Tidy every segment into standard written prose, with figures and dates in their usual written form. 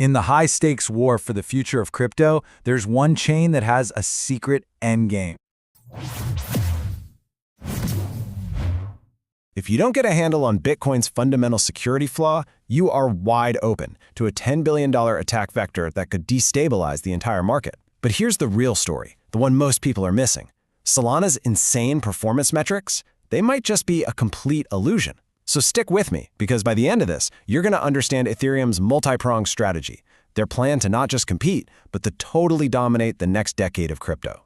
In the high-stakes war for the future of crypto, there's one chain that has a secret endgame. If you don't get a handle on Bitcoin's fundamental security flaw, you are wide open to a $10 billion attack vector that could destabilize the entire market. But here's the real story, the one most people are missing. Solana's insane performance metrics, they might just be a complete illusion. So stick with me, because by the end of this, you're going to understand Ethereum's multi-pronged strategy, their plan to not just compete, but to totally dominate the next decade of crypto.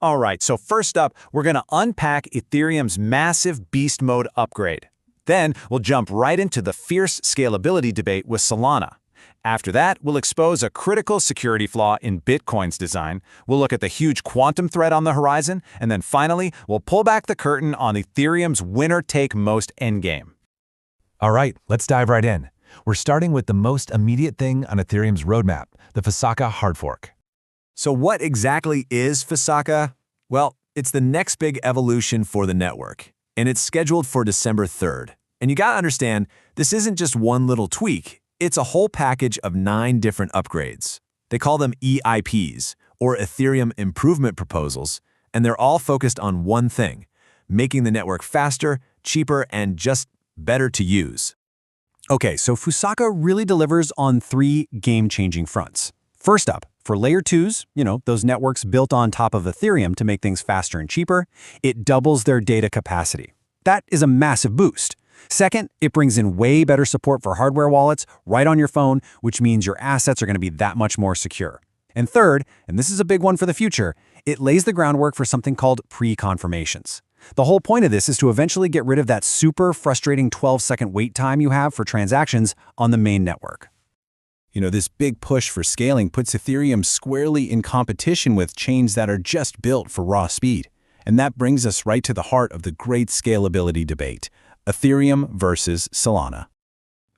All right, so first up, we're going to unpack Ethereum's massive beast mode upgrade. Then we'll jump right into the fierce scalability debate with Solana. After that, we'll expose a critical security flaw in Bitcoin's design. We'll look at the huge quantum threat on the horizon. And then finally, we'll pull back the curtain on Ethereum's winner-take-most endgame. All right, let's dive right in. We're starting with the most immediate thing on Ethereum's roadmap, the Fusaka hard fork. So what exactly is Fusaka? Well, it's the next big evolution for the network, and it's scheduled for December 3rd. And you gotta understand, this isn't just one little tweak. It's a whole package of 9 different upgrades. They call them EIPs, or Ethereum Improvement Proposals, and they're all focused on one thing: making the network faster, cheaper, and just better to use. Okay, so Fusaka really delivers on 3 game-changing fronts. First up, for Layer 2s, those networks built on top of Ethereum to make things faster and cheaper, it doubles their data capacity. That is a massive boost. Second, it brings in way better support for hardware wallets right on your phone, which means your assets are going to be that much more secure. And third, and this is a big one for the future, it lays the groundwork for something called pre-confirmations. The whole point of this is to eventually get rid of that super frustrating 12-second wait time you have for transactions on the main network. This big push for scaling puts Ethereum squarely in competition with chains that are just built for raw speed. And that brings us right to the heart of the great scalability debate: Ethereum versus Solana.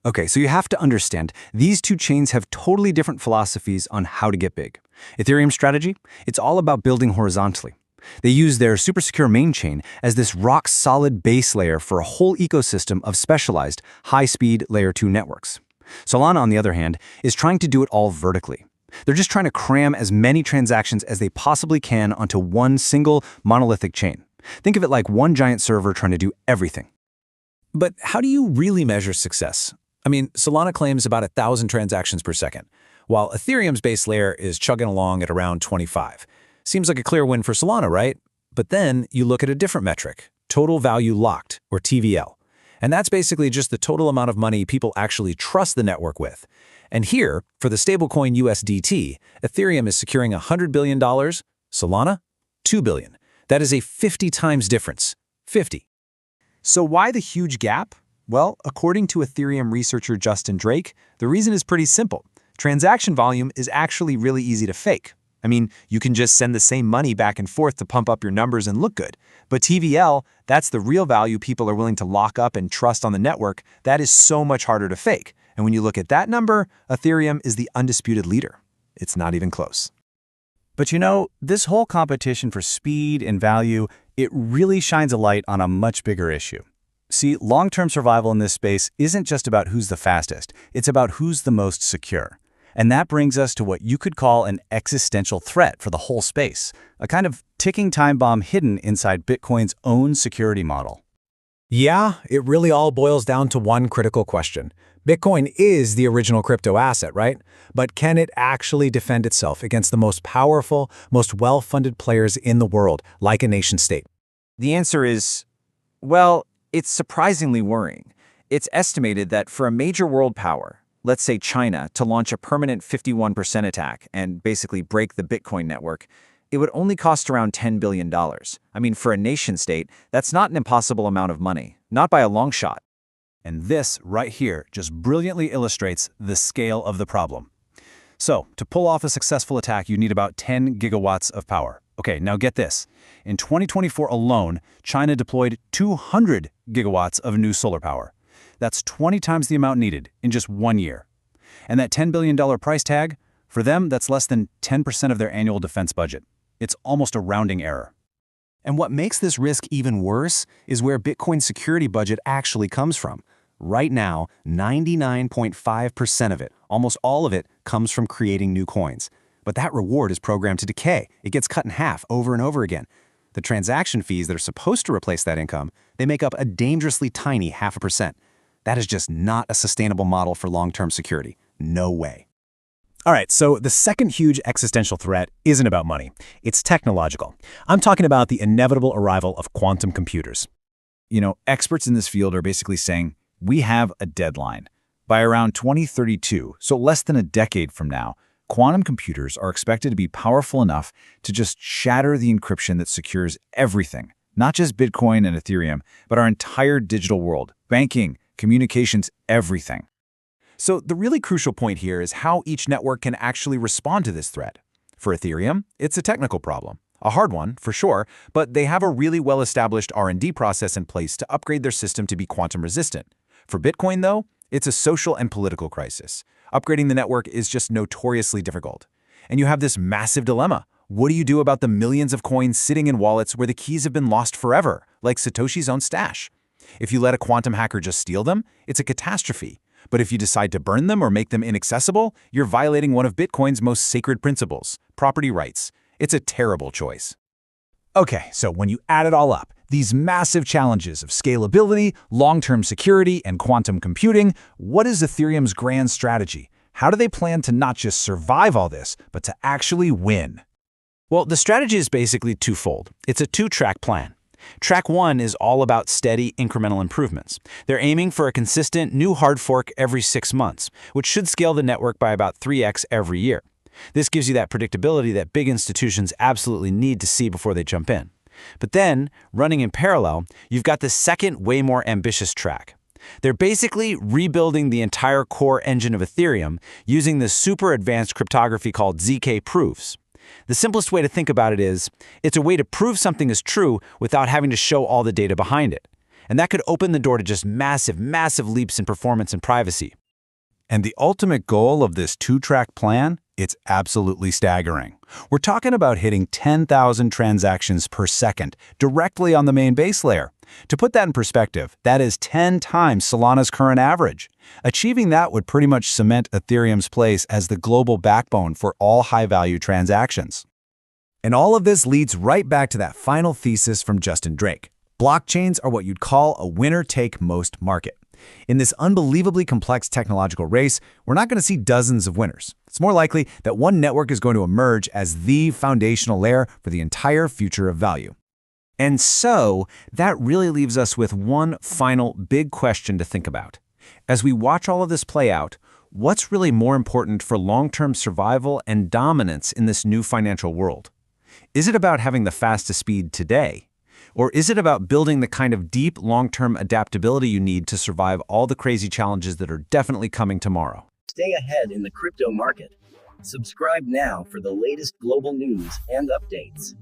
Okay, so you have to understand, these two chains have totally different philosophies on how to get big. Ethereum's strategy, it's all about building horizontally. They use their super secure main chain as this rock-solid base layer for a whole ecosystem of specialized, high-speed Layer 2 networks. Solana, on the other hand, is trying to do it all vertically. They're just trying to cram as many transactions as they possibly can onto one single monolithic chain. Think of it like one giant server trying to do everything. But how do you really measure success? I mean, Solana claims about 1,000 transactions per second, while Ethereum's base layer is chugging along at around 25. Seems like a clear win for Solana, right? But then you look at a different metric, total value locked, or TVL. And that's basically just the total amount of money people actually trust the network with. And here, for the stablecoin USDT, Ethereum is securing $100 billion, Solana, $2 billion. That is a 50 times difference. 50. So why the huge gap? Well, according to Ethereum researcher Justin Drake, the reason is pretty simple. Transaction volume is actually really easy to fake. I mean, you can just send the same money back and forth to pump up your numbers and look good. But TVL, that's the real value people are willing to lock up and trust on the network. That is so much harder to fake. And when you look at that number, Ethereum is the undisputed leader. It's not even close. But this whole competition for speed and value, it really shines a light on a much bigger issue. See, long-term survival in this space isn't just about who's the fastest, it's about who's the most secure. And that brings us to what you could call an existential threat for the whole space, a kind of ticking time bomb hidden inside Bitcoin's own security model. Yeah, it really all boils down to one critical question. Bitcoin is the original crypto asset, right? But can it actually defend itself against the most powerful, most well-funded players in the world, like a nation-state? The answer is, well, it's surprisingly worrying. It's estimated that for a major world power, let's say China, to launch a permanent 51% attack and basically break the Bitcoin network, it would only cost around $10 billion. I mean, for a nation-state, that's not an impossible amount of money, not by a long shot. And this right here just brilliantly illustrates the scale of the problem. So, to pull off a successful attack, you need about 10 gigawatts of power. Okay, now get this. In 2024 alone, China deployed 200 gigawatts of new solar power. That's 20 times the amount needed in just 1 year. And that $10 billion price tag, for them, that's less than 10% of their annual defense budget. It's almost a rounding error. And what makes this risk even worse is where Bitcoin's security budget actually comes from. Right now, 99.5% of it, almost all of it, comes from creating new coins. But that reward is programmed to decay. It gets cut in half over and over again. The transaction fees that are supposed to replace that income, they make up a dangerously tiny 0.5%. That is just not a sustainable model for long-term security. No way. All right, so the second huge existential threat isn't about money. It's technological. I'm talking about the inevitable arrival of quantum computers. Experts in this field are basically saying, we have a deadline. By around 2032, so less than a decade from now, quantum computers are expected to be powerful enough to just shatter the encryption that secures everything, not just Bitcoin and Ethereum, but our entire digital world, banking, communications, everything. So the really crucial point here is how each network can actually respond to this threat. For Ethereum, it's a technical problem. A hard one, for sure, but they have a really well-established R&D process in place to upgrade their system to be quantum resistant. For Bitcoin, though, it's a social and political crisis. Upgrading the network is just notoriously difficult. And you have this massive dilemma. What do you do about the millions of coins sitting in wallets where the keys have been lost forever, like Satoshi's own stash? If you let a quantum hacker just steal them, it's a catastrophe. But if you decide to burn them or make them inaccessible, you're violating one of Bitcoin's most sacred principles, property rights. It's a terrible choice. Okay, so when you add it all up, these massive challenges of scalability, long-term security, and quantum computing, what is Ethereum's grand strategy? How do they plan to not just survive all this, but to actually win? Well, the strategy is basically twofold. It's a two-track plan. Track 1 is all about steady, incremental improvements. They're aiming for a consistent new hard fork every 6 months, which should scale the network by about 3x every year. This gives you that predictability that big institutions absolutely need to see before they jump in. But then, running in parallel, you've got the second, way more ambitious track. They're basically rebuilding the entire core engine of Ethereum using the super advanced cryptography called ZK proofs. The simplest way to think about it is, it's a way to prove something is true without having to show all the data behind it. And that could open the door to just massive, massive leaps in performance and privacy. And the ultimate goal of this two-track plan? It's absolutely staggering. We're talking about hitting 10,000 transactions per second directly on the main base layer. To put that in perspective, that is 10 times Solana's current average. Achieving that would pretty much cement Ethereum's place as the global backbone for all high-value transactions. And all of this leads right back to that final thesis from Justin Drake. Blockchains are what you'd call a winner-take-most market. In this unbelievably complex technological race, we're not going to see dozens of winners. It's more likely that one network is going to emerge as the foundational layer for the entire future of value. And so, that really leaves us with one final big question to think about. As we watch all of this play out, what's really more important for long-term survival and dominance in this new financial world? Is it about having the fastest speed today? Or is it about building the kind of deep, long-term adaptability you need to survive all the crazy challenges that are definitely coming tomorrow? Stay ahead in the crypto market. Subscribe now for the latest global news and updates.